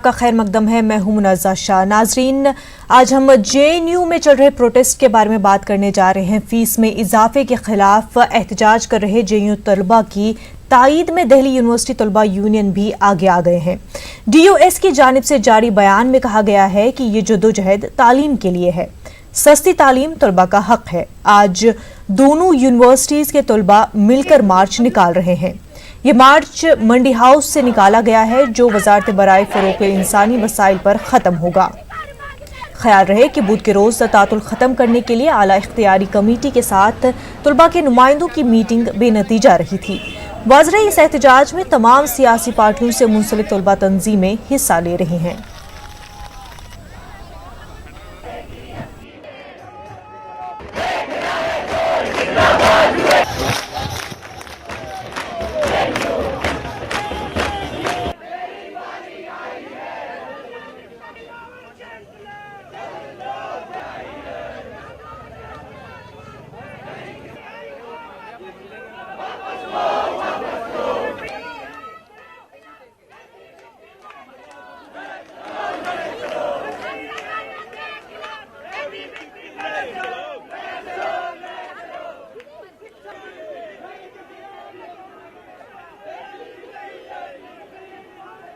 का खैर मकदम है। मैं हूं मुनज़्ज़ा शाह। नाजरीन, आज हम जेएनयू में चल रहे प्रोटेस्ट के बारे में बात करने जा रहे हैं। फीस में इजाफे के खिलाफ एहतजाज कर रहे जेएनयू तलबा की तायीद में दिल्ली यूनिवर्सिटी तलबा यूनियन भी आगे आ गए हैं। डीयूएस की जानिब से जारी बयान में कहा गया है कि ये जद्दोजहद तालीम के लिए है। सस्ती तालीम तलबा का हक है। आज दोनों यूनिवर्सिटीज के तलबा मिलकर मार्च निकाल रहे हैं। ये मार्च मंडी हाउस से निकाला गया है, जो वजारत बराए फरोग़ इंसानी वसाइल पर ख़त्म होगा। ख्याल रहे कि बुध के रोज़ तातुल ख़त्म करने के लिए आला इख्तियारी कमेटी के साथ तलबा के नुमाइंदों की मीटिंग बेनतीजा रही थी। वाज़ह इस एहतजाज में तमाम सियासी पार्टियों से मुंसलिक तलबा तंजीमें हिस्सा ले रही हैं।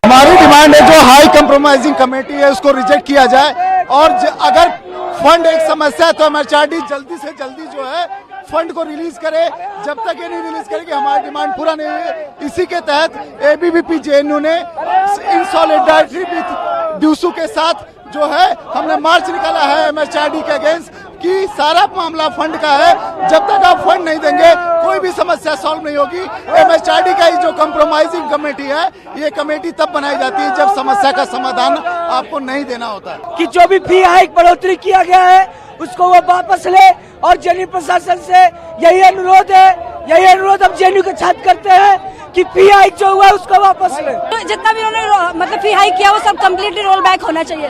हमारी डिमांड है जो हाई कंप्रोमाइजिंग कमेटी है उसको रिजेक्ट किया जाए, और अगर फंड एक समस्या है तो एमएचआरडी जल्दी से जल्दी जो है फंड को रिलीज करे। जब तक ये नहीं रिलीज करेगी हमारी डिमांड पूरा नहीं है। इसी के तहत एबीवीपी जेएनयू ने इन सॉलिडारिटी विद ड्यूसू के साथ जो है हमने मार्च निकाला है एमएचआरडी के अगेंस्ट कि सारा मामला फंड का है। जब तक आप फंड नहीं देंगे कोई भी समस्या सॉल्व नहीं होगी। एमएचआरडी का जो कंप्रोमाइजिंग कमेटी है, ये कमेटी तब बनाई जाती है जब समस्या का समाधान आपको नहीं देना होता है। कि जो भी फी हाइक बढ़ोतरी किया गया है उसको वो वापस ले, और जेएनयू प्रशासन से यही अनुरोध है, यही अनुरोध अब जेएनयू के छात्र करते हैं कि फी हाइक जो हुआ है उसको वापस ले। तो जितना भी उन्होंने मतलब फी हाइक किया वो सब कम्प्लीटली रोल बैक होना चाहिए,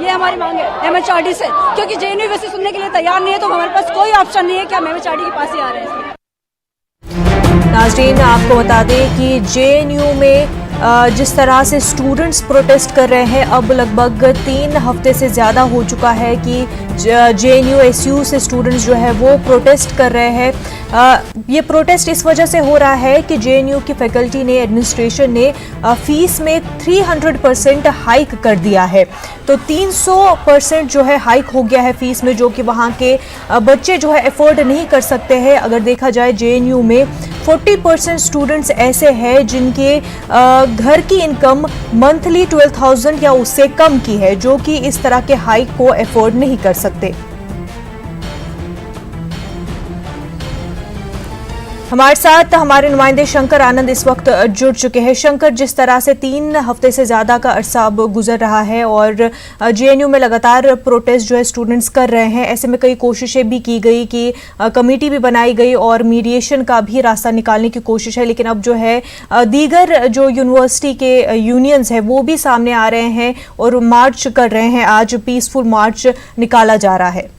ये हमारी मांग है एमएचआरडी से। क्योंकि जेएनयू वैसे सुनने के लिए तैयार नहीं है, तो हमारे पास कोई ऑप्शन नहीं है कि हम एमएचआरडी के पास ही आ रहे हैं। नाज़रीन, आपको बता दें कि जेएनयू में जिस तरह से स्टूडेंट्स प्रोटेस्ट कर रहे हैं, अब लगभग 3 हफ्ते से ज़्यादा हो चुका है कि जेएनयू एसयू से स्टूडेंट्स जो है वो प्रोटेस्ट कर रहे हैं। ये प्रोटेस्ट इस वजह से हो रहा है कि जेएनयू की फैकल्टी ने, एडमिनिस्ट्रेशन ने फ़ीस में 300% हाइक कर दिया है। तो 300% जो है हाइक हो गया है फ़ीस में, जो कि वहाँ के बच्चे जो है अफोर्ड नहीं कर सकते हैं। अगर देखा जाए जेएनयू में 40% स्टूडेंट्स ऐसे हैं जिनके घर की इनकम मंथली 12,000 या उससे कम की है, जो कि इस तरह के हाइक को अफोर्ड नहीं कर सकते। हमारे साथ हमारे नुमाइंदे शंकर आनंद इस वक्त जुड़ चुके हैं। शंकर, जिस तरह से 3 हफ्ते से ज़्यादा का अरसा अब गुजर रहा है और जेएनयू में लगातार प्रोटेस्ट जो है स्टूडेंट्स कर रहे हैं, ऐसे में कई कोशिशें भी की गई कि कमेटी भी बनाई गई और मीडिएशन का भी रास्ता निकालने की कोशिश है, लेकिन अब जो है दीगर जो यूनिवर्सिटी के यूनियंस हैं वो भी सामने आ रहे हैं और मार्च कर रहे हैं। आज पीसफुल मार्च निकाला जा रहा है।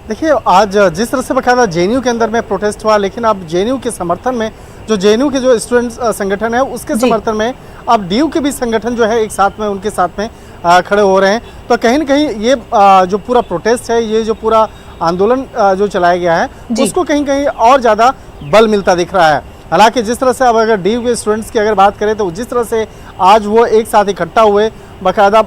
देखिए, आज जिस तरह से बकायदा जेएनयू के अंदर में प्रोटेस्ट हुआ, लेकिन अब जेएनयू के समर्थन में जो जेएनयू के जो स्टूडेंट संगठन है उसके समर्थन में अब डीयू के भी संगठन जो है एक साथ में उनके साथ में खड़े हो रहे हैं। तो कहीं ना कहीं ये जो पूरा प्रोटेस्ट है, ये जो पूरा आंदोलन जो चलाया गया है उसको कहीं कहीं और ज़्यादा बल मिलता दिख रहा है। हालांकि जिस तरह से अब अगर डीयू के स्टूडेंट्स की अगर बात करें तो जिस तरह से आज वो एक साथ इकट्ठा हुए, बाकायदा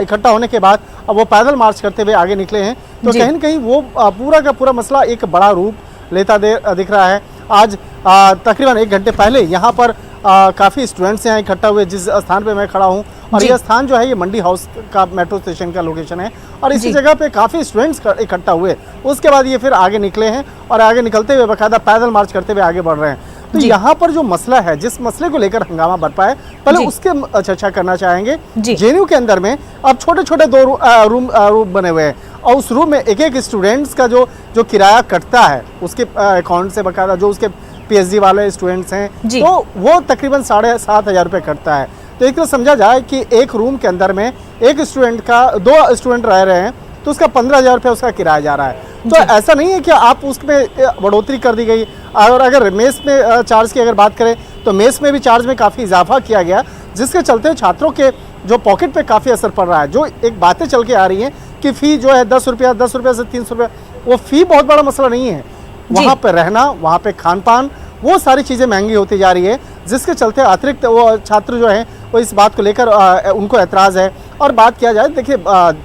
इकट्ठा होने के बाद अब वो पैदल मार्च करते हुए आगे निकले हैं, तो कहीं न कहीं वो पूरा का पूरा मसला एक बड़ा रूप लेता दिख रहा है। आज तकरीबन 1 घंटे पहले यहाँ पर काफ़ी स्टूडेंट्स यहाँ इकट्ठा हुए, जिस स्थान पे मैं खड़ा हूँ, और यह स्थान जो है ये मंडी हाउस का मेट्रो स्टेशन का लोकेशन है, और इसी जगह पे काफ़ी स्टूडेंट्स इकट्ठा हुए। उसके बाद ये फिर आगे निकले हैं और आगे निकलते हुए बाकायदा पैदल मार्च करते हुए आगे बढ़ रहे हैं। तो यहाँ पर जो मसला है, जिस मसले को लेकर हंगामा बरपा है, पहले उसके चर्चा करना चाहेंगे। जेएनयू के अंदर में अब छोटे छोटे 2 रूम बने हुए हैं, और उस रूम में एक स्टूडेंट्स का जो किराया कटता है उसके अकाउंट से, बाकायदा जो उसके पीएचडी वाले स्टूडेंट्स हैं तो वो तकरीबन 7,500 रुपये कटता है। तो एक तो समझा जाए कि एक रूम के अंदर में एक स्टूडेंट का 2 स्टूडेंट रह रहे हैं तो उसका 15,000 रुपये उसका किराया जा रहा है। तो ऐसा नहीं है कि आप उसमें बढ़ोतरी कर दी गई। और अगर मेस में चार्ज की अगर बात करें तो मेस में भी चार्ज में काफ़ी इजाफा किया गया, जिसके चलते छात्रों के जो पॉकेट पे काफ़ी असर पड़ रहा है। जो एक बातें चल के आ रही हैं कि फ़ी जो है 10 रुपया से 300 रुपया, वो फ़ी बहुत बड़ा मसला नहीं है। वहाँ पे रहना, वहाँ पे खान पान, वो सारी चीज़ें महंगी होती जा रही है, जिसके चलते अतिरिक्त वो छात्र जो हैं वो इस बात को लेकर उनको ऐतराज़ है। और बात किया जाए, देखिए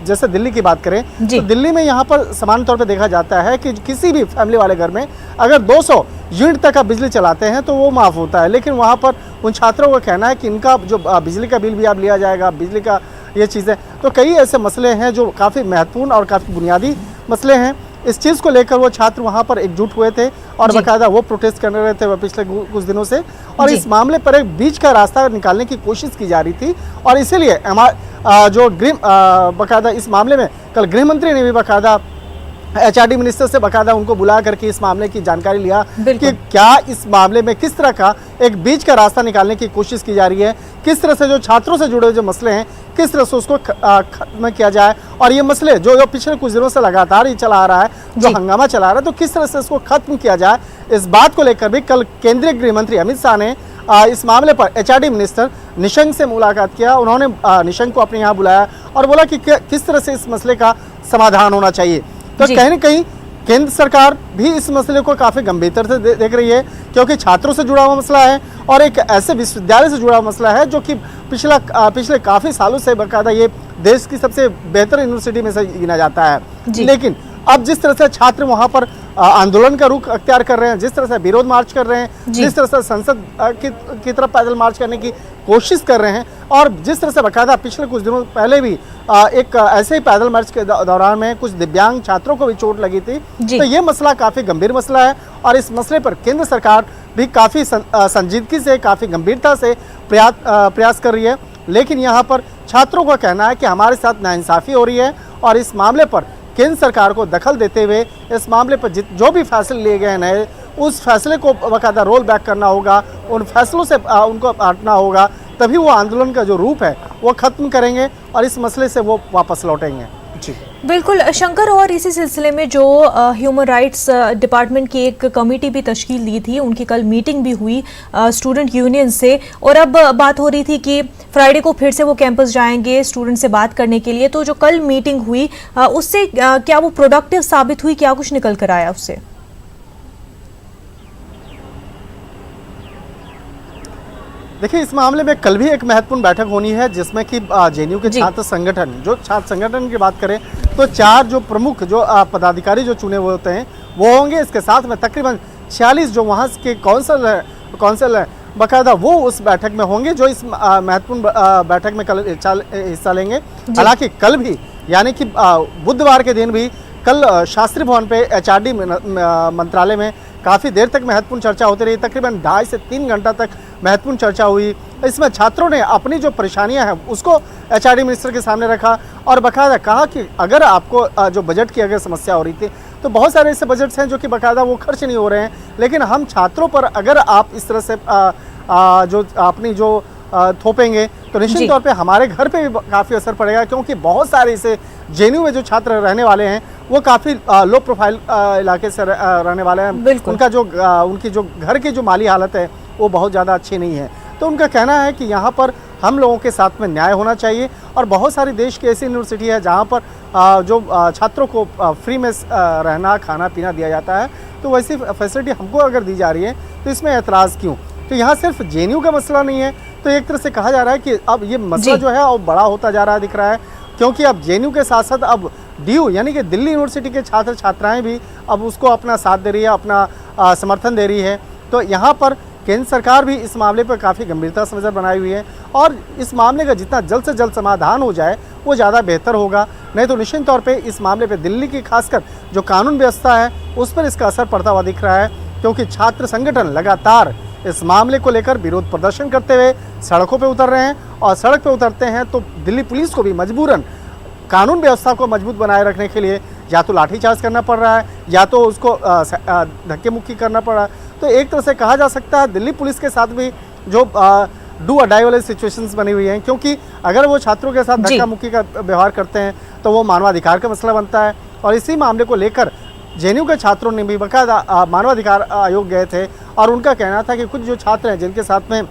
जैसे दिल्ली की बात करें तो दिल्ली में यहाँ पर सामान्य तौर पे देखा जाता है कि किसी भी फैमिली वाले घर में अगर 200 यूनिट तक आप बिजली चलाते हैं तो वो माफ़ होता है। लेकिन वहाँ पर उन छात्रों का कहना है कि इनका जो बिजली का बिल भी आप लिया जाएगा, बिजली का ये चीज़ें, तो कई ऐसे मसले हैं जो काफ़ी महत्वपूर्ण और काफ़ी बुनियादी मसले हैं। इस चीज़ को लेकर वो छात्र वहाँ पर एकजुट हुए थे और बाकायदा वो प्रोटेस्ट कर रहे थे पिछले कुछ दिनों से, और इस मामले पर एक बीच का रास्ता निकालने की कोशिश की जा रही थी। और इसीलिए जो बाकायदा इस मामले में कल गृह मंत्री ने भी बाकायदा HRD मिनिस्टर से बाकायदा उनको बुला करके इस मामले की जानकारी लिया कि क्या इस मामले में किस तरह का एक बीच का रास्ता निकालने की कोशिश की जा रही है, किस तरह से जो छात्रों से जुड़े जो मसले हैं किस तरह से उसको खत्म किया जाए। और ये मसले जो पिछले कुछ दिनों से लगातार ही चला आ रहा है, जो हंगामा चला आ रहा है, तो किस तरह से इसको खत्म किया जाए, इस बात को लेकर भी कल केंद्रीय गृह मंत्री अमित शाह ने इस मामले पर HRD मिनिस्टर निशंक से मुलाकात किया। उन्होंने निशंक को अपने यहाँ बुलाया और बोला कि किस तरह से इस मसले का समाधान होना चाहिए। तो कहीं न कहीं केंद्र सरकार भी इस मसले को काफ़ी गंभीरता से देख रही है, क्योंकि छात्रों से जुड़ा हुआ मसला है और एक ऐसे विश्वविद्यालय से जुड़ा हुआ मसला है जो कि पिछले काफ़ी सालों से बाकायदा ये देश की सबसे बेहतर यूनिवर्सिटी में से गिना जाता है। लेकिन अब जिस तरह से छात्र वहाँ पर आंदोलन का रुख अख्तियार कर रहे हैं, जिस तरह से विरोध मार्च कर रहे हैं, जिस तरह से संसद की तरफ पैदल मार्च करने की कोशिश कर रहे हैं, और जिस तरह से बाकायदा पिछले कुछ दिनों पहले भी एक ऐसे ही पैदल मार्च के दौरान में कुछ दिव्यांग छात्रों को भी चोट लगी थी, तो ये मसला काफ़ी गंभीर मसला है और इस मसले पर केंद्र सरकार भी काफ़ी संजीदगी से, काफ़ी गंभीरता से प्रयास कर रही है। लेकिन यहाँ पर छात्रों का कहना है कि हमारे साथ नाइंसाफ़ी हो रही है और इस मामले पर केंद्र सरकार को दखल देते हुए इस मामले पर जो भी फैसले लिए गए नए, उस फैसले को बाकायदा रोल बैक करना होगा, उन फैसलों से उनको हटना होगा, तभी वो आंदोलन का जो रूप है वो खत्म करेंगे और इस मसले से वो वापस लौटेंगे। जी बिल्कुल शंकर, और इसी सिलसिले में जो ह्यूमन राइट्स डिपार्टमेंट की एक कमेटी भी तश्कील दी थी, उनकी कल मीटिंग भी हुई स्टूडेंट यूनियन से, और अब बात हो रही थी कि फ्राइडे को फिर से वो कैंपस जाएंगे स्टूडेंट से बात करने के लिए। तो जो कल मीटिंग हुई उससे क्या वो प्रोडक्टिव साबित हुई, क्या कुछ निकल कर आया उससे? देखिए, इस मामले में कल भी एक महत्वपूर्ण बैठक होनी है, जिसमें कि JNU के छात्र संगठन, जो छात्र संगठन की बात करें तो 4 जो प्रमुख जो पदाधिकारी जो चुने हुए होते हैं वो होंगे। इसके साथ में तकरीबन 46 जो वहाँ के कौंसिल है बाकायदा वो उस बैठक में होंगे, जो इस महत्वपूर्ण बैठक में कल हिस्सा लेंगे। हालांकि कल भी यानी कि बुधवार के दिन भी कल शास्त्री भवन पे HRD मंत्रालय में काफ़ी देर तक महत्वपूर्ण चर्चा होती रही, तकरीबन 2.5 से 3 घंटा तक महत्वपूर्ण चर्चा हुई। इसमें छात्रों ने अपनी जो परेशानियां हैं उसको HRD मिनिस्टर के सामने रखा और बाकायदा कहा कि अगर आपको जो बजट की अगर समस्या हो रही थी तो बहुत सारे ऐसे बजट्स हैं जो कि बाकायदा वो खर्च नहीं हो रहे हैं, लेकिन हम छात्रों पर अगर आप इस तरह से जो अपनी जो थोपेंगे तो निश्चित तौर पे हमारे घर पे भी काफ़ी असर पड़ेगा, क्योंकि बहुत सारे ऐसे JNU में जो छात्र रहने वाले हैं वो काफ़ी लो प्रोफाइल इलाके से रहने वाले हैं। उनकी जो घर की जो माली हालत है वो बहुत ज़्यादा अच्छी नहीं है। तो उनका कहना है कि यहाँ पर हम लोगों के साथ में न्याय होना चाहिए, और बहुत सारी देश की ऐसी यूनिवर्सिटी है जहाँ पर जो छात्रों को फ्री में रहना खाना पीना दिया जाता है, तो वैसी फैसिलिटी हमको अगर दी जा रही है तो इसमें एतराज़ क्यों? तो यहाँ सिर्फ JNU का मसला नहीं है, तो एक तरह से कहा जा रहा है कि अब ये मसला जो है अब बड़ा होता जा रहा है दिख रहा है, क्योंकि अब JNU के साथ साथ अब DU यानी कि दिल्ली यूनिवर्सिटी के छात्र छात्राएं भी अब उसको अपना साथ दे रही है, अपना समर्थन दे रही है। तो यहाँ पर केंद्र सरकार भी इस मामले पर काफ़ी गंभीरता से नज़र बनाई हुई है, और इस मामले का जितना जल्द से जल्द समाधान हो जाए वो ज़्यादा बेहतर होगा। नहीं तो निश्चित तौर पे इस मामले पे दिल्ली की खासकर जो कानून व्यवस्था है उस पर इसका असर पड़ता हुआ दिख रहा है, क्योंकि छात्र संगठन लगातार इस मामले को लेकर विरोध प्रदर्शन करते हुए सड़कों पे उतर रहे हैं, और सड़क पे उतरते हैं तो दिल्ली पुलिस को भी मजबूरन कानून व्यवस्था को मजबूत बनाए रखने के लिए या तो लाठीचार्ज करना पड़ रहा है या तो उसको धक्के मुक्की करना पड़ रहा है। तो एक तरह से कहा जा सकता है दिल्ली पुलिस के साथ भी जो डू और डाई वाले सिचुएशंस बनी हुई हैं, क्योंकि अगर वो छात्रों के साथ धक्का मुक्की का व्यवहार करते हैं तो वो मानवाधिकार का मसला बनता है, और इसी मामले को लेकर जेएनयू के छात्रों ने भी बाकायदा मानवाधिकार आयोग गए थे और उनका कहना था कि कुछ जो छात्र हैं जिनके साथ में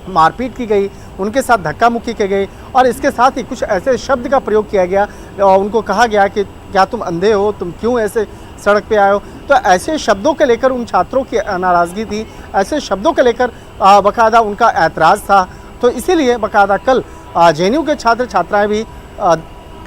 मारपीट की गई, उनके साथ धक्का मुक्की की गई और इसके साथ ही कुछ ऐसे शब्द का प्रयोग किया गया और उनको कहा गया कि क्या तुम अंधे हो, तुम क्यों ऐसे सड़क पे आए हो। तो ऐसे शब्दों के लेकर उन छात्रों की नाराज़गी थी, ऐसे शब्दों के लेकर बाकायदा उनका ऐतराज़ था। तो इसीलिए बाकायदा कल जेएनयू के छात्र छात्राएं भी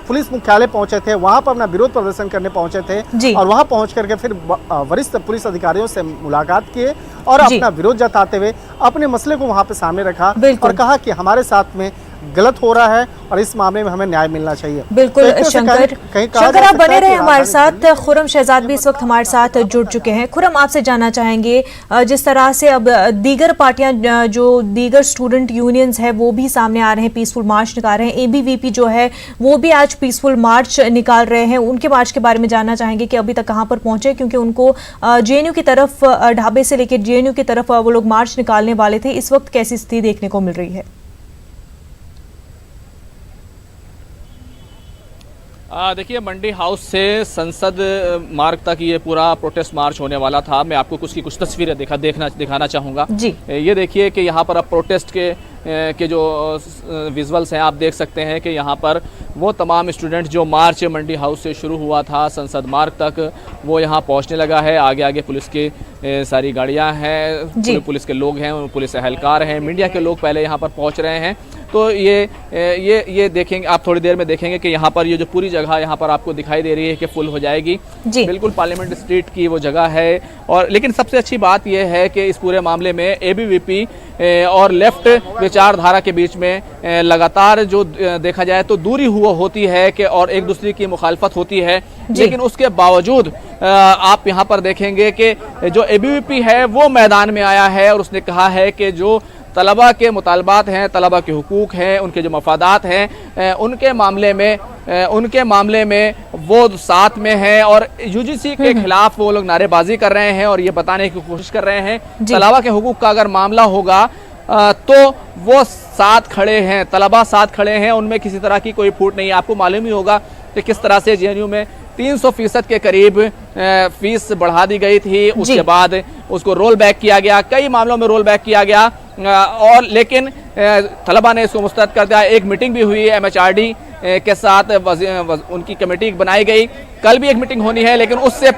पुलिस मुख्यालय पहुंचे थे, वहां पर अपना विरोध प्रदर्शन करने पहुंचे थे और वहां पहुंच करके फिर वरिष्ठ पुलिस अधिकारियों से मुलाकात किए और अपना विरोध जताते हुए अपने मसले को वहां पे सामने रखा और कहा कि हमारे साथ में गलत हो रहा है और इस मामले में हमें न्याय मिलना चाहिए। बिल्कुल शंकर आप बने रहे हमारे साथ। खुरम शहजाद भी इस वक्त हमारे साथ जुड़ चुके हैं। खुरम, आपसे जानना चाहेंगे जिस तरह से अब दीगर पार्टियां जो दीगर स्टूडेंट यूनियंस है वो भी सामने आ रहे हैं, पीसफुल मार्च निकाल रहे हैं, एबीवीपी जो है वो भी आज पीसफुल मार्च निकाल रहे हैं, उनके मार्च के बारे में जानना चाहेंगे कि अभी तक कहां पर पहुंचे, क्योंकि उनको जेएनयू की तरफ ढाबे से लेकर जेएनयू की तरफ वो लोग मार्च निकालने वाले थे। इस वक्त कैसी स्थिति देखने को मिल रही है? देखिए, मंडी हाउस से संसद मार्ग तक ये पूरा प्रोटेस्ट मार्च होने वाला था। मैं आपको कुछ तस्वीरें दिखाना चाहूँगा जी। ये देखिए कि यहाँ पर अब प्रोटेस्ट के जो विजुअल्स हैं आप देख सकते हैं कि यहाँ पर वो तमाम स्टूडेंट जो मार्च मंडी हाउस से शुरू हुआ था संसद मार्ग तक वो यहाँ पहुँचने लगा है। आगे आगे पुलिस की सारी गाड़ियाँ हैं, पुलिस के लोग हैं, पुलिस एहलकार हैं, मीडिया के लोग पहले यहाँ पर पहुँच रहे हैं। तो ये देखेंगे आप, थोड़ी देर में देखेंगे कि यहाँ पर ये जो पूरी जगह यहाँ पर आपको दिखाई दे रही है कि फुल हो जाएगी। बिल्कुल पार्लियामेंट स्ट्रीट की वो जगह है। और लेकिन सबसे अच्छी बात यह है कि इस पूरे मामले में एबीवीपी और लेफ्ट विचारधारा के बीच में लगातार जो देखा जाए तो दूरी होती है कि और एक दूसरे की मुखालफत होती है, लेकिन उसके बावजूद आप यहाँ पर देखेंगे कि जो एबीवीपी है वो मैदान में आया है और उसने कहा है कि जो तलबा के मुतालबात हैं, तलबा के हुकूक हैं, उनके जो मफादात हैं, उनके मामले में वो साथ में हैं और यूजीसी के खिलाफ वो लोग नारेबाजी कर रहे हैं और ये बताने की कोशिश कर रहे हैं तलबा के हुकूक का अगर मामला होगा तो वो साथ खड़े हैं, तलबा साथ खड़े हैं, उनमें किसी तरह की कोई फूट नहीं है। आपको मालूम ही होगा कि किस तरह से जेएनयू में 300% के करीब फीस बढ़ा दी गई थी, उसके बाद उसको रोल बैक किया गया, कई मामलों में रोल बैक किया गया और लेकिन तलबा ने इसको मुस्तरद कर दिया। एक मीटिंग भी हुई एमएचआरडी के साथ, उनकी कमेटी बनाई गई, कल भी एक मीटिंग होनी है, लेकिन उससे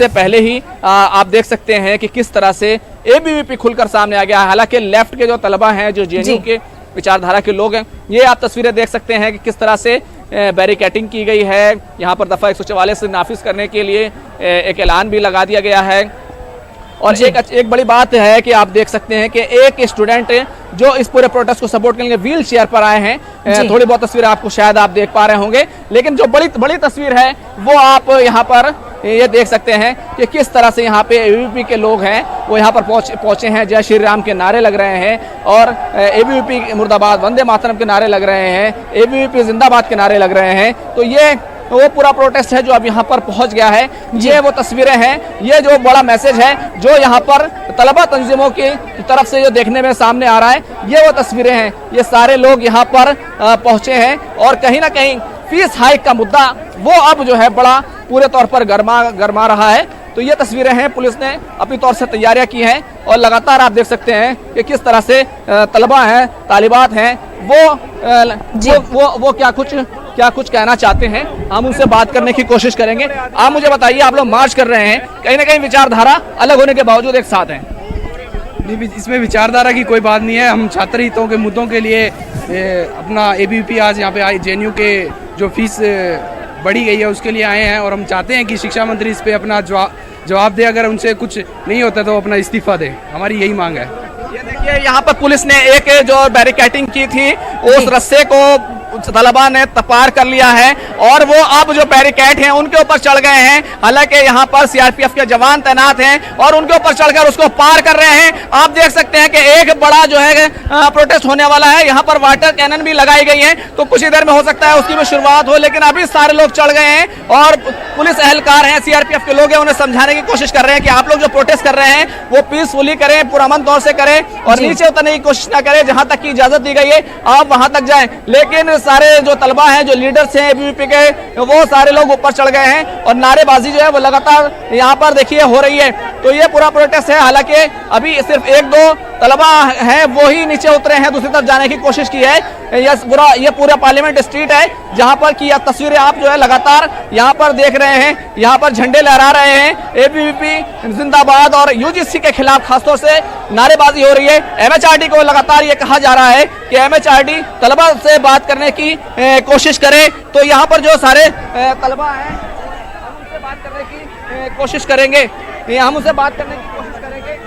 पहले ही आप देख सकते हैं कि किस तरह से एबीवीपी खुलकर सामने आ गया। हालांकि लेफ्ट के जो तलबा हैं, जो जेएनयू के विचारधारा के लोग हैं, ये आप तस्वीरें देख सकते हैं कि किस तरह से बैरिकेटिंग की गई है। यहाँ पर दफ़ा 144 नाफिज करने के लिए एक ऐलान भी लगा दिया गया है। और एक बड़ी बात है कि आप देख सकते हैं कि एक स्टूडेंट जो इस पूरे प्रोटेस्ट को सपोर्ट करने के लिए व्हील चेयर पर आए हैं। थोड़ी बहुत तस्वीर आपको शायद आप देख पा रहे होंगे, लेकिन जो बड़ी तस्वीर है वो आप यहाँ पर ये देख सकते हैं कि किस तरह से यहाँ पे एबीवीपी के लोग हैं वो यहाँ पर पहुँचे हैं। जय श्री राम के नारे लग रहे हैं और एबीवीपी मुर्दाबाद, वंदे मातरम के नारे लग रहे हैं, एबीवीपी जिंदाबाद के नारे लग रहे हैं। तो ये वो पूरा प्रोटेस्ट है जो अब यहाँ पर पहुँच गया है। ये वो तस्वीरें हैं, ये जो बड़ा मैसेज है जो यहाँ पर तलबा तंजीमों की तरफ से जो देखने में सामने आ रहा है, ये वो तस्वीरें हैं। ये सारे लोग यहाँ पर पहुँचे हैं और कहीं ना कहीं फीस हाइक का मुद्दा वो अब जो है बड़ा पूरे तौर पर गरमा रहा है। तो ये तस्वीरें हैं, पुलिस ने अपनी तौर से तैयारियां की हैं और लगातार आप देख सकते हैं कि किस तरह से तलबा हैं, तालिबात हैं, वो क्या कुछ कहना चाहते हैं। हम उनसे बात करने की कोशिश करेंगे। आप मुझे बताइए, आप लोग मार्च कर रहे हैं, कहीं ना कहीं विचारधारा अलग होने के बावजूद एक साथ हैं। इसमें विचारधारा की कोई बात नहीं है। हम छात्र हितों के मुद्दों के लिए अपना एबीवीपी आज यहाँ पे आए, जेएनयू के जो फीस बढ़ी गई है उसके लिए आए हैं और हम चाहते हैं कि शिक्षा मंत्री इस पे अपना जवाब दे। अगर उनसे कुछ नहीं होता तो अपना इस्तीफा दे, हमारी यही मांग है। ये देखिए, यहाँ पर पुलिस ने एक जो बैरिकेटिंग की थी उस रस्से को तलबा ने पार कर लिया है और वो अब जो बैरिकेड हैं उनके ऊपर चढ़ गए हैं। हालांकि यहाँ पर सीआरपीएफ के जवान तैनात हैं और उनके ऊपर चढ़कर उसको पार कर रहे हैं। आप देख सकते हैं कि एक बड़ा जो है प्रोटेस्ट होने वाला है। यहाँ पर वाटर कैनन भी लगाई गई है, तो कुछ ही देर में हो सकता है उसकी भी शुरुआत हो, लेकिन अभी सारे लोग चढ़ गए हैं और पुलिस एहलकार हैं, सीआरपीएफ के लोग हैं, उन्हें समझाने की कोशिश कर रहे हैं कि आप लोग जो प्रोटेस्ट कर रहे हैं वो पीसफुली करें, पुरअमन तौर से करें और नीचे उतरने की कोशिश ना करें। जहां तक की इजाजत दी गई है आप वहां तक जाएं, लेकिन सारे जो तलबा हैं, जो लीडर्स हैं एबीवीपी के, वो सारे लोग ऊपर चढ़ गए हैं और नारेबाजी जो है वो लगातार यहाँ पर देखिए हो रही है। तो ये पूरा प्रोटेस्ट है। हालांकि अभी सिर्फ 1-2 तलबा हैं वो ही नीचे उतरे हैं, दूसरी तरफ जाने की कोशिश की है। ये पूरा पार्लियामेंट स्ट्रीट है जहां पर की तस्वीरें आप जो है लगातार यहां पर देख रहे हैं। यहां पर झंडे लहरा रहे हैं, एबीवीपी जिंदाबाद, और यूजीसी के खिलाफ खासतौर से नारेबाजी हो रही है। एमएचआरडी को लगातार ये कहा जा रहा है कि एमएचआरडी तलबा से बात करने की कोशिश करे। तो यहाँ पर जो सारे तलबा हैं हम उनसे बात करने की कोशिश करेंगे, हम उनसे बात करने की कोशिश करेंगे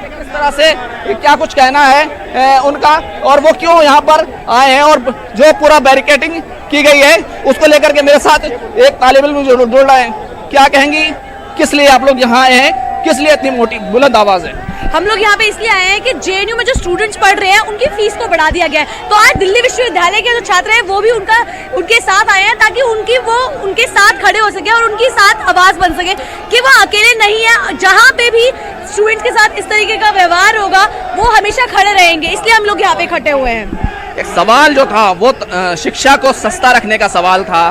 किस तरह से क्या कुछ कहना है उनका, और वो क्यों यहाँ पर आए हैं, और जो पूरा बैरिकेडिंग की गई है उसको लेकर के मेरे साथ एक तालिब इल्म जुड़ रहे हैं। क्या कहेंगी, किस लिए आप लोग यहाँ आए हैं, किस लिए इतनी मोटी बुलंद आवाज है? हम लोग यहाँ पे इसलिए आए हैं कि जेएनयू में जो स्टूडेंट्स पढ़ रहे हैं उनकी फीस को बढ़ा दिया गया है। तो आज दिल्ली विश्वविद्यालय के जो छात्र हैं वो भी उनके साथ आए हैं ताकि वो उनके साथ खड़े हो सके और उनके साथ आवाज बन सके कि वो अकेले नहीं है। जहाँ पे भी स्टूडेंट्स के साथ इस तरीके का व्यवहार होगा वो हमेशा खड़े रहेंगे, इसलिए हम लोग यहाँ पे इकट्ठे हुए हैं। एक सवाल जो था वो शिक्षा को सस्ता रखने का सवाल था।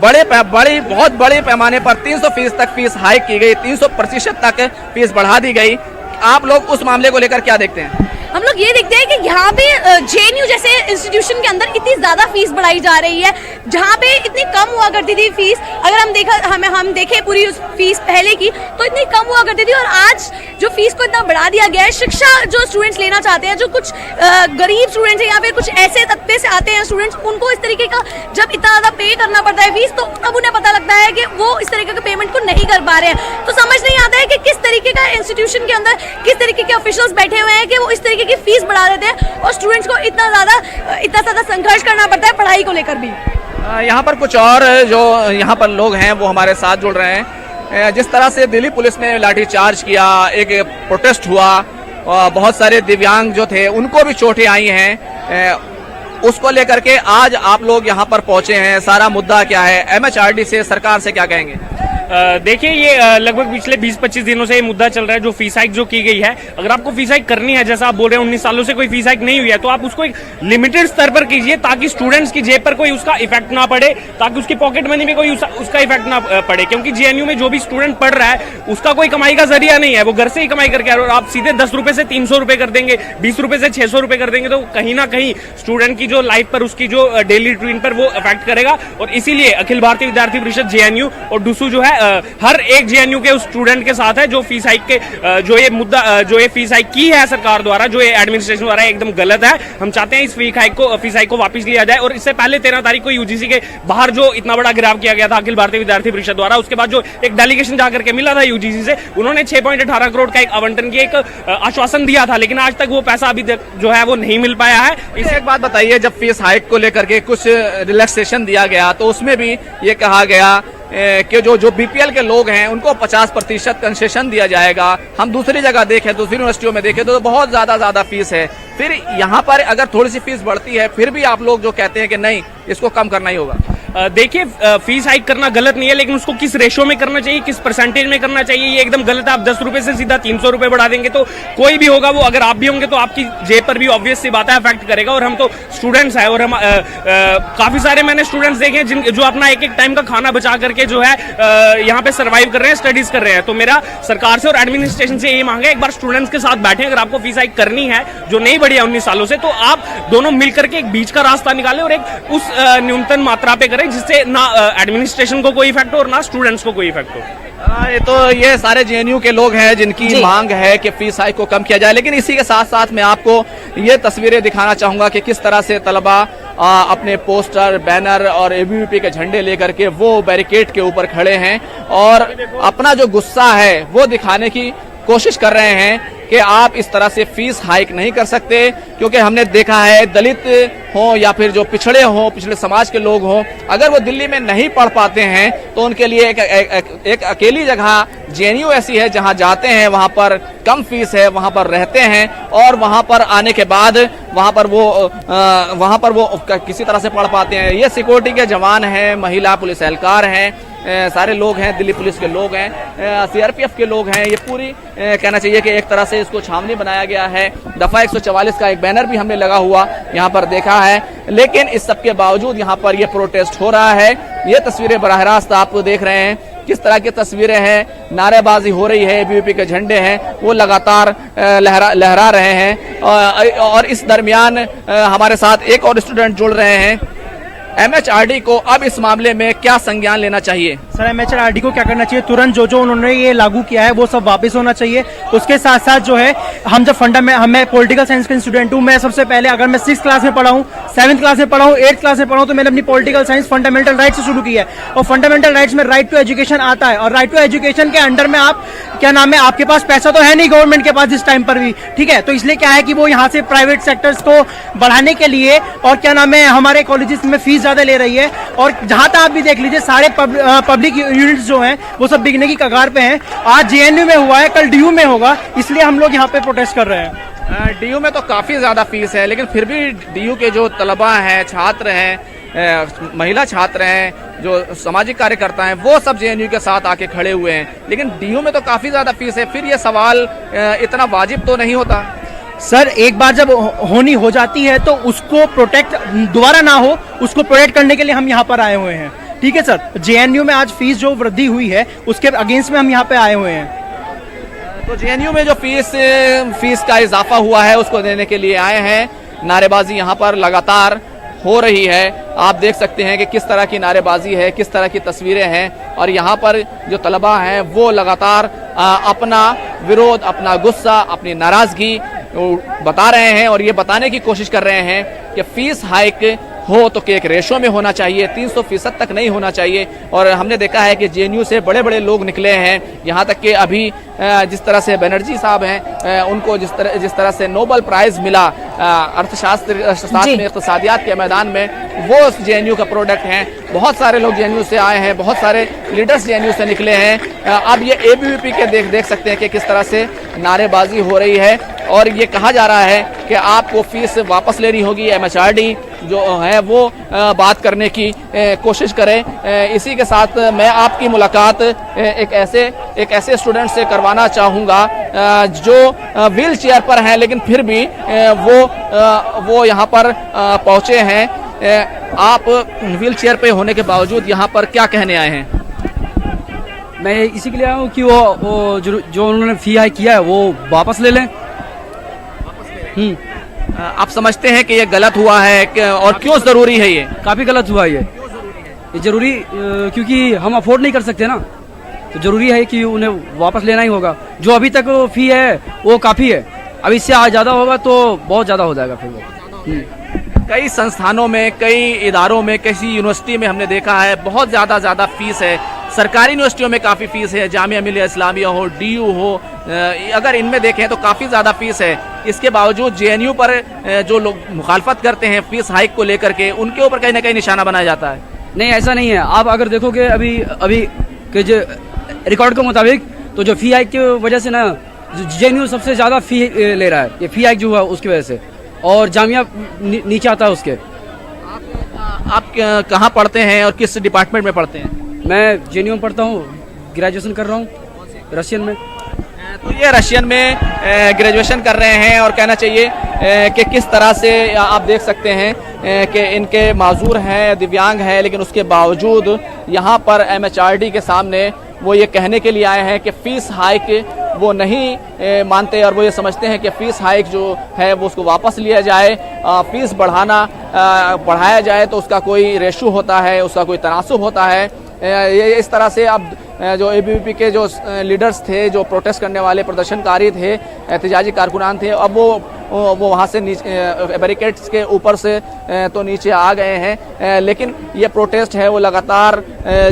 बहुत बड़े पैमाने पर 300% तक फीस हाइक की गई, 300% तक फीस बढ़ा दी गई। आप लोग उस मामले को लेकर क्या देखते हैं? हम लोग ये देखते हैं कि यहाँ पे जेएनयू जैसे इंस्टीट्यूशन के अंदर इतनी ज्यादा फीस बढ़ाई जा रही है, जहाँ पे इतनी कम हुआ करती थी फीस। अगर हम देखें पूरी उस फीस पहले की तो इतनी कम हुआ करती थी, और आज जो फीस को इतना बढ़ा दिया गया है। शिक्षा जो स्टूडेंट्स लेना चाहते हैं, जो कुछ गरीब स्टूडेंट्स हैं या फिर कुछ ऐसे तबके से आते हैं स्टूडेंट्स, उनको इस तरीके का जब इतना ज्यादा पे करना पड़ता है फीस, तो तब उन्हें पता लगता है कि वो इस तरीके के पेमेंट को नहीं कर पा रहे हैं। तो समझ नहीं आता है कि किस तरीके का इंस्टीट्यूशन के अंदर किस तरीके के ऑफिशियल्स बैठे हुए हैं कि वो इस तरीके की फीस बढ़ा देते हैं और स्टूडेंट्स को इतना ज्यादा संघर्ष करना पड़ता है पढ़ाई को लेकर भी। यहाँ पर कुछ और जो यहाँ पर लोग हैं वो हमारे साथ जुड़ रहे हैं। जिस तरह से दिल्ली पुलिस ने लाठीचार्ज किया, एक प्रोटेस्ट हुआ, बहुत सारे दिव्यांग जो थे उनको भी चोटें आई हैं, उसको लेकर के आज आप लोग यहाँ पर पहुंचे हैं। सारा मुद्दा क्या है, एमएचआरडी से, सरकार से क्या कहेंगे? देखिए, ये लगभग पिछले 20-25 दिनों से ये मुद्दा चल रहा है, जो फीस हाइक जो की गई है। अगर आपको फीस हाइक करनी है, जैसा आप बोल रहे हैं 19 सालों से कोई फीस हाइक नहीं हुई है, तो आप उसको एक लिमिटेड स्तर पर कीजिए ताकि स्टूडेंट्स की जेब पर कोई उसका इफेक्ट ना पड़े, ताकि उसकी पॉकेट मनी में कोई उसका इफेक्ट ना पड़े। क्योंकि जेएनयू में जो भी स्टूडेंट पढ़ रहा है उसका कोई कमाई का जरिया नहीं है, वो घर से ही कमाई करके आ रहा है। और आप सीधे 10 रुपए से 300 रुपए कर देंगे, 20 रुपए से 600 रुपए कर देंगे, तो कहीं ना कहीं स्टूडेंट की जो लाइफ पर, उसकी जो डेली रूटीन पर वो इफेक्ट करेगा। और इसीलिए अखिल भारतीय विद्यार्थी परिषद जेएनयू और डूसू जो है हर एक जेएनयू के उस स्टूडेंट के साथ है जो फीस हाइक के जो ये फीस हाइक की है सरकार द्वारा, जो ये एडमिनिस्ट्रेशन द्वारा एकदम गलत है। हम चाहते हैं इस फीस हाइक को वापस लिया जाए। और इससे पहले 13 तारीख को यूजीसी के बाहर जो इतना बड़ा गिराव किया गया था अखिल भारतीय विद्यार्थी परिषद द्वारा, उसके बाद जो एक डेलीगेशन जाकर के मिला था यूजीसी से, उन्होंने 6.18 करोड़ का एक आवंटन की एक आश्वासन दिया था, लेकिन आज तक वो पैसा अभी तक जो है वो नहीं मिल पाया है। इसे एक बात बताइए, जब फीस हाइक को लेकर के कुछ रिलैक्सेशन दिया गया तो उसमें भी ये कहा गया कि जो बीपीएल के लोग हैं उनको 50% कंसेशन दिया जाएगा। हम दूसरी जगह देखें, दूसरी यूनिवर्सिटियों में देखें तो बहुत ज्यादा फीस है। फिर यहाँ पर अगर थोड़ी सी फीस बढ़ती है फिर भी आप लोग जो कहते हैं कि नहीं, इसको कम करना ही होगा। देखिए, फीस हाइक करना गलत नहीं है, लेकिन उसको किस रेशो में करना चाहिए, किस परसेंटेज में करना चाहिए, ये एकदम गलत है। आप 10 रुपए से सीधा 300 रुपए बढ़ा देंगे तो कोई भी होगा, वो अगर आप भी होंगे तो आपकी जेब पर भी ऑब्वियस सी बात है इफेक्ट करेगा। और हम तो स्टूडेंट्स हैं, और हम काफी सारे मैंने स्टूडेंट्स देखे हैं जो अपना एक टाइम का खाना बचा करके जो है यहाँ पे सर्वाइव कर रहे हैं, स्टडीज कर रहे हैं। तो मेरा सरकार से और एडमिनिस्ट्रेशन से यही मांग है, एक बार स्टूडेंट्स के साथ बैठे, अगर आपको फीस हाइक करनी है जो नहीं बढ़ी है 19 सालों से, तो आप दोनों मिलकर के एक बीच का रास्ता निकालें और एक उस न्यूनतम मात्रा पे करें जिससे ना एडमिनिस्ट्रेशन को कोई इफेक्ट हो और ना स्टूडेंट्स को कोई इफेक्ट हो। ये सारे जेएनयू के लोग हैं जिनकी मांग है कि फीस हाइक को कम किया जाए। लेकिन इसी के साथ साथ मैं आपको ये तस्वीरें दिखाना चाहूंगा कि किस तरह से तलबा अपने पोस्टर, बैनर और एबीवीपी के झंडे लेकर के वो बैरिकेड के ऊपर खड़े हैं और अपना जो गुस्सा है वो दिखाने की कोशिश कर रहे हैं कि आप इस तरह से फीस हाइक नहीं कर सकते। क्योंकि हमने देखा है, दलित हो या फिर जो पिछड़े हो, पिछड़े समाज के लोग हों, अगर वो दिल्ली में नहीं पढ़ पाते हैं तो उनके लिए एक अकेली जगह जेएनयू ऐसी है जहां जाते हैं, वहां पर कम फीस है, वहां पर रहते हैं और वहां पर आने के बाद वहां पर वो किसी तरह से पढ़ पाते हैं। ये सिक्योरिटी के जवान हैं, महिला पुलिस एहलकार हैं, सारे लोग हैं, दिल्ली पुलिस के लोग हैं, सीआरपीएफ के लोग हैं। ये पूरी कहना चाहिए कि एक तरह से इसको छावनी बनाया गया है। दफा 144 का एक बैनर भी हमने लगा हुआ यहाँ पर देखा है, लेकिन इस सब के बावजूद यहाँ पर ये प्रोटेस्ट हो रहा है। ये तस्वीरें बराह रास्त आप देख रहे हैं किस तरह की तस्वीरें हैं, नारेबाजी हो रही है, एबीवीपी के झंडे हैं वो लगातार लहरा रहे हैं। और इस दरमियान हमारे साथ एक और स्टूडेंट जुड़ रहे हैं। एमएचआरडी को अब इस मामले में क्या संज्ञान लेना चाहिए? सर, एमएचआरडी को क्या करना चाहिए, तुरंत जो उन्होंने ये लागू किया है वो सब वापस होना चाहिए। उसके साथ साथ जो है हम जब मैं पॉलिटिकल साइंस का स्टूडेंट हूँ। मैं सबसे पहले अगर मैं 6th क्लास में पढ़ा हूँ, 7th क्लास में पढ़ा हूँ, 8th क्लास में पढ़ा हूँ, तो मैंने अपनी पॉलिटिकल साइंस फंडामेंटल राइट से शुरू की है। और फंडामेंटल राइट्स में राइट टू एजुकेशन आता है। और राइट टू एजुकेशन के अंडर में आप क्या नाम है, आपके पास पैसा तो है नहीं गवर्नमेंट के पास इस टाइम पर भी, ठीक है। तो इसलिए क्या है कि वो यहाँ से प्राइवेट सेक्टर्स को बढ़ाने के लिए और क्या नाम है हमारे कॉलेजेस में फीस ज्यादा ले रही है। और जहां तक आप भी देख लीजिए सारे पब्लिक यूनिट्स जो हैं वो सब बिकने की कगार पे हैं। आज जेएनयू में हुआ है, कल डीयू में होगा, इसलिए हम लोग यहाँ पे प्रोटेस्ट कर रहे हैं। डीयू में तो काफी ज्यादा फीस है, लेकिन फिर भी डीयू के जो तलबा हैं, छात्र हैं, महिला छात्र हैं, जो सामाजिक कार्यकर्ता हैं, वो सब जेएनयू के साथ आके खड़े हुए हैं। लेकिन डीयू में तो काफी ज्यादा फीस है, फिर ये सवाल इतना वाजिब तो नहीं होता? सर, एक बार जब होनी हो जाती है तो उसको प्रोटेक्ट दोबारा ना हो, उसको प्रोटेक्ट करने के लिए हम यहाँ पर आए हुए हैं, ठीक है सर। जेएनयू में आज फीस जो वृद्धि हुई है उसके अगेंस्ट में हम यहाँ पे आए हुए हैं। तो जेएनयू में जो फीस का इजाफा हुआ है उसको देने के लिए आए हैं। नारेबाजी यहाँ पर लगातार हो रही है। आप देख सकते हैं कि किस तरह की नारेबाजी है, किस तरह की तस्वीरें हैं। और यहाँ पर जो तलबा हैं वो लगातार अपना विरोध, अपना गुस्सा, अपनी नाराजगी बता रहे हैं और ये बताने की कोशिश कर रहे हैं कि फीस हाइक हो तो कि एक रेशो में होना चाहिए, 300% तक नहीं होना चाहिए। और हमने देखा है कि जेएनयू से बड़े बड़े लोग निकले हैं, यहाँ तक कि अभी जिस तरह से बनर्जी साहब हैं उनको जिस तरह से नोबेल प्राइज मिला अर्थशास्त्र में, इक़्तिसादियात के मैदान में, वो जेएनयू का प्रोडक्ट हैं। बहुत सारे लोग जेएनयू से आए हैं, बहुत सारे लीडर्स जेएनयू से निकले हैं। अब ये एबीवीपी के देख सकते हैं कि किस तरह से नारेबाजी हो रही है और ये कहा जा रहा है कि आपको फीस वापस लेनी होगी। एमएचआरडी जो है वो बात करने की कोशिश करें। इसी के साथ मैं आपकी मुलाकात एक ऐसे स्टूडेंट से करवाना चाहूँगा जो व्हील चेयर पर हैं, लेकिन फिर भी वो यहाँ पर पहुँचे हैं। आप व्हील चेयर पे होने के बावजूद यहाँ पर क्या कहने आए हैं? मैं इसी के लिए आया हूँ कि वो जो उन्होंने फी हाई किया है वो वापस ले लें। आप समझते हैं कि ये गलत हुआ है और क्यों जरूरी है? ये काफ़ी गलत हुआ है ये जरूरी क्योंकि हम अफोर्ड नहीं कर सकते ना, तो जरूरी है कि उन्हें वापस लेना ही होगा। जो अभी तक फी है वो काफ़ी है, अब इससे आज ज़्यादा होगा तो बहुत ज़्यादा हो जाएगा फिर वो। कई संस्थानों में, कई इदारों में, किसी यूनिवर्सिटी में हमने देखा है बहुत ज़्यादा फीस है। सरकारी यूनिवर्सिटियों में काफ़ी फीस है, जामिया मिलिया इस्लामिया हो, डीयू हो, अगर इनमें देखें तो काफ़ी ज़्यादा फीस है। इसके बावजूद जेएनयू पर जो लोग मुखालफत करते हैं फीस हाइक को लेकर के, उनके ऊपर कहीं ना कहीं निशाना बनाया जाता है। नहीं, ऐसा नहीं है। आप अगर देखोगे अभी के जो रिकॉर्ड के मुताबिक तो जो फी हाइक की वजह से ना जेएनयू सबसे ज़्यादा फी ले रहा है, ये फी हाइक जो हुआ उसकी वजह से, और जामिया नीचे आता है उसके। आप कहाँ पढ़ते हैं और किस डिपार्टमेंट में पढ़ते हैं? मैं जेएनयू में पढ़ता हूँ, ग्रेजुएशन कर रहा हूँ रशियन में। तो ये रशियन में ग्रेजुएशन कर रहे हैं और कहना चाहिए कि किस तरह से आप देख सकते हैं कि इनके माजूर हैं, दिव्यांग हैं, लेकिन उसके बावजूद यहाँ पर एमएचआरडी के सामने वो ये कहने के लिए आए हैं कि फ़ीस हाइक वो नहीं मानते और वो ये समझते हैं कि फ़ीस हाइक जो है वो उसको वापस लिया जाए। फ़ीस बढ़ाया जाए तो उसका कोई रेशो होता है, उसका कोई तनासुब होता है। ये इस तरह से अब जो एबीवीपी के जो लीडर्स थे, जो प्रोटेस्ट करने वाले प्रदर्शनकारी थे, एहतजाजी कारकुनान थे, अब वो वहाँ से नीचे बैरिकेड्स के ऊपर से तो नीचे आ गए हैं, लेकिन ये प्रोटेस्ट है वो लगातार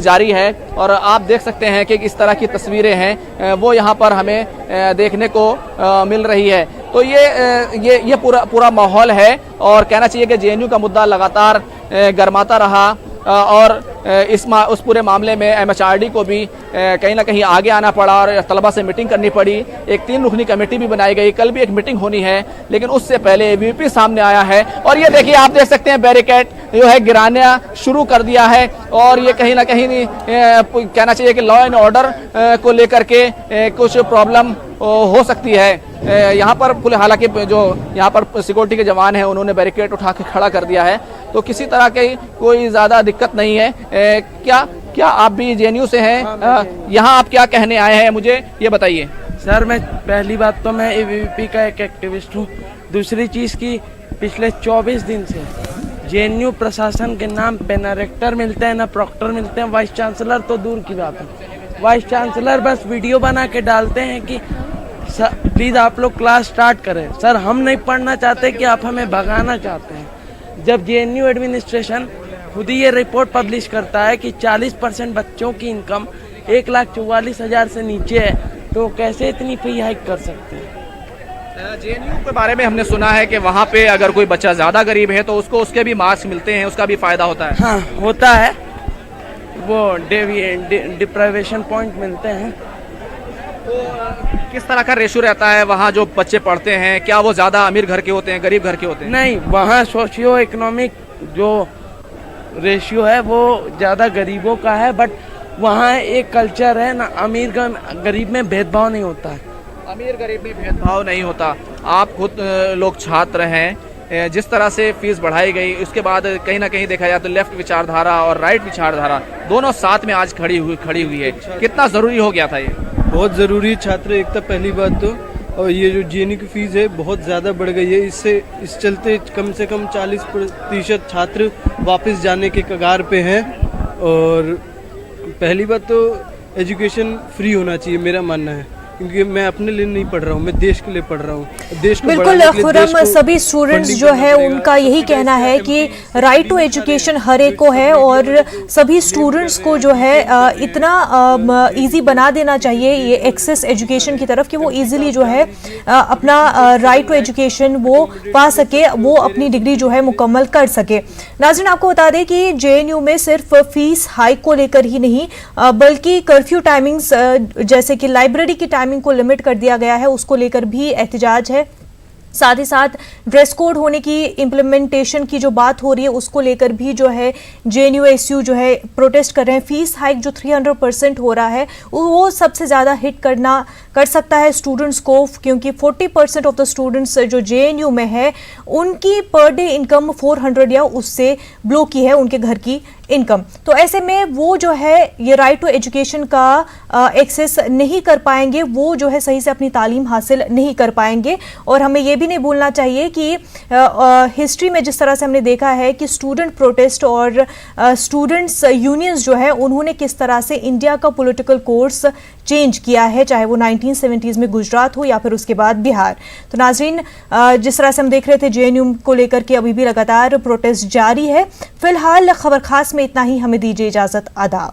जारी है। और आप देख सकते हैं कि इस तरह की तस्वीरें हैं वो यहाँ पर हमें देखने को मिल रही है। तो ये पूरा माहौल है और कहना चाहिए कि जेएनयू का मुद्दा लगातार गर्माता रहा और उस पूरे मामले में MHRD को भी कहीं ना कहीं आगे आना पड़ा और तलबा से मीटिंग करनी पड़ी। एक 3 रुकनी कमेटी भी बनाई गई, कल भी एक मीटिंग होनी है, लेकिन उससे पहले ABVP सामने आया है और ये देखिए आप देख सकते हैं बैरिकेड जो है गिराना शुरू कर दिया है और ये कहीं ना कहीं कहना चाहिए कि लॉ एंड ऑर्डर को लेकर के कुछ प्रॉब्लम हो सकती है। यहाँ पर हालांकि जो यहाँ पर सिक्योरिटी के जवान हैं उन्होंने बैरिकेड उठा के खड़ा कर दिया है, तो किसी तरह की कोई ज़्यादा दिक्कत नहीं है। क्या आप भी JNU से हैं? यहाँ आप क्या कहने आए हैं मुझे ये बताइए। सर मैं पहली बात तो मैं ABVP का एक एक्टिविस्ट हूँ, दूसरी चीज़ की पिछले 24 दिन से JNU प्रशासन के नाम पे ना रेक्टर मिलते हैं ना प्रॉक्टर मिलते हैं, वाइस चांसलर तो दूर की बात है। वाइस चांसलर बस वीडियो बना के डालते हैं कि प्लीज़ आप लोग क्लास स्टार्ट करें। सर हम नहीं पढ़ना चाहते कि आप हमें भगाना चाहते हैं। जब JNU एडमिनिस्ट्रेशन खुद ही ये रिपोर्ट पब्लिश करता है कि 40% बच्चों की इनकम 1,44,000 से नीचे है, तो कैसे इतनी फी हाइक कर सकते हैं। JNU के बारे में हमने सुना है कि वहाँ पे अगर कोई बच्चा ज़्यादा गरीब है तो उसको उसके भी मार्क्स मिलते हैं, उसका भी फ़ायदा होता है। हाँ होता है, वो डिप्राइवेशन पॉइंट मिलते हैं। तो किस तरह का रेशियो रहता है वहाँ जो बच्चे पढ़ते हैं? क्या वो ज़्यादा अमीर घर के होते हैं, गरीब घर के होते हैं? नहीं, वहाँ सोशियो इकोनॉमिक जो रेशियो है वो ज़्यादा गरीबों का है, बट वहाँ एक कल्चर है ना, अमीर गरीब में भेदभाव नहीं होता है। अमीर गरीब में भेदभाव नहीं होता। आप खुद लोग छात्र हैं, जिस तरह से फीस बढ़ाई गई उसके बाद कहीं ना कहीं देखा जाए तो लेफ्ट विचारधारा और राइट विचारधारा दोनों साथ में आज खड़ी हुई है। कितना ज़रूरी हो गया था ये? बहुत ज़रूरी छात्र एकता पहली बात तो, और ये जो JNU की फ़ीस है बहुत ज़्यादा बढ़ गई है। इस चलते कम से कम 40% छात्र वापस जाने के कगार पे हैं। और पहली बात तो एजुकेशन फ्री होना चाहिए मेरा मानना है, क्योंकि मैं अपने लिए नहीं पढ़ रहा हूँ, मैं देश के लिए पढ़ रहा हूँ। देश को बिल्कुल खुर्रम, सभी स्टूडेंट्स जो है उनका यही कहना है कि राइट टू एजुकेशन हर एक को है और सभी स्टूडेंट्स को जो है इतना इजी बना देना चाहिए ये एक्सेस एजुकेशन की तरफ कि वो इजीली जो है अपना राइट टू एजुकेशन वो पा सके, वो अपनी डिग्री जो है मुकम्मल कर सके। नाज़रीन आपको बता दें कि JNU में सिर्फ फीस हाइक को लेकर ही नहीं बल्कि कर्फ्यू टाइमिंग्स जैसे कि लाइब्रेरी की टाइमिंग को लिमिट कर दिया गया है, उसको लेकर भी एहतजाज है। साथ ही साथ ड्रेस कोड होने की इम्प्लीमेंटेशन की जो बात हो रही है उसको लेकर भी जो है JNUSU जो है प्रोटेस्ट कर रहे हैं। फीस हाइक जो 300% हो रहा है वो सबसे ज़्यादा हिट कर सकता है स्टूडेंट्स को, क्योंकि 40% ऑफ द स्टूडेंट्स जो JNU में है उनकी पर डे इनकम 400 या उससे बिलो की है उनके घर की इनकम। तो ऐसे में वो जो है ये राइट टू एजुकेशन का एक्सेस नहीं कर पाएंगे, वो जो है सही से अपनी तालीम हासिल नहीं कर पाएंगे। और हमें ये भी नहीं भूलना चाहिए कि हिस्ट्री में जिस तरह से हमने देखा है कि स्टूडेंट प्रोटेस्ट और स्टूडेंट्स यूनियंस जो है उन्होंने किस तरह से इंडिया का पॉलिटिकल कोर्स चेंज किया है, चाहे वो 1970s में गुजरात हो या फिर उसके बाद बिहार। तो नाजरीन जिस तरह से हम देख रहे थे JNU को लेकर के अभी भी लगातार प्रोटेस्ट जारी है। फिलहाल खबर खास में इतना ही, हमें दीजिए इजाजत, आदाब।